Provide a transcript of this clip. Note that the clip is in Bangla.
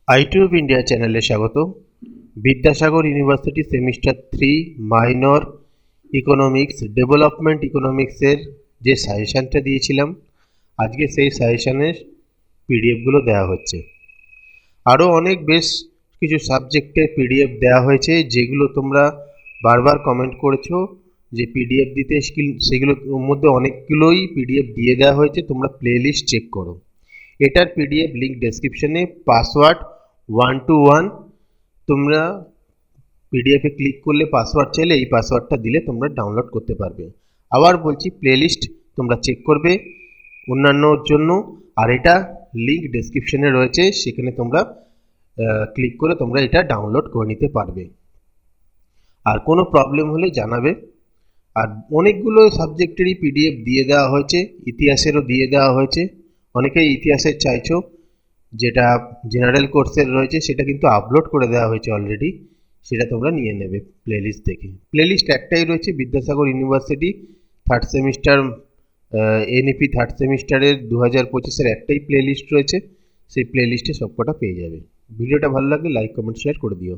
আইটিউব ইন্ডিয়া চ্যানেলে স্বাগত। Vidyasagar university semester 3 minor economics development ইকোনমিক্সের যে সাজেশানটা দিয়েছিলাম, আজকে সেই সাজেশানের পিডিএফগুলো দেওয়া হচ্ছে। আরও অনেক বেশ কিছু সাবজেক্টের পিডিএফ দেওয়া হয়েছে, যেগুলো তোমরা বারবার কমেন্ট করেছো যে পিডিএফ দিতে, সেগুলোর মধ্যে অনেকগুলোই পিডিএফ দিয়ে দেওয়া হয়েছে। তোমরা প্লেলিস্ট চেক করো। এটার পিডিএফ লিঙ্ক ডেসক্রিপশনে। পাসওয়ার্ড 121, তোমরা পিডিএফে ক্লিক করলে পাসওয়ার্ড চাইলে এই পাসওয়ার্ডটা দিলে তোমরা ডাউনলোড করতে পারবে। আবার বলছি, প্লেলিস্ট তোমরা চেক করবে অন্যান্যর জন্য, আর এটা লিঙ্ক ডেসক্রিপশনে রয়েছে, সেখানে তোমরা ক্লিক করে তোমরা এটা ডাউনলোড করে নিতে পারবে। আর কোনো প্রবলেম হলে জানাবে। আর অনেকগুলো সাবজেক্টেরই পিডিএফ দিয়ে দেওয়া হয়েছে, ইতিহাসেরও দিয়ে দেওয়া হয়েছে। অনেকেই ইতিহাসের চাইছো, যেটা জেনারেল কোর্সের রয়েছে সেটা কিন্তু আপলোড করে দেওয়া হয়েছে অলরেডি, সেটা তোমরা নিয়ে নেবে প্লেলিস্ট থেকে। প্লেলিস্ট একটাই রয়েছে, Vidyasagar university third semester NEP third সেমিস্টারের 2025-এর একটাই প্লেলিস্ট রয়েছে। সেই প্লেলিস্টে সবকটা পেয়ে যাবে। ভিডিওটা ভালো লাগলে লাইক কমেন্ট শেয়ার করে দিও।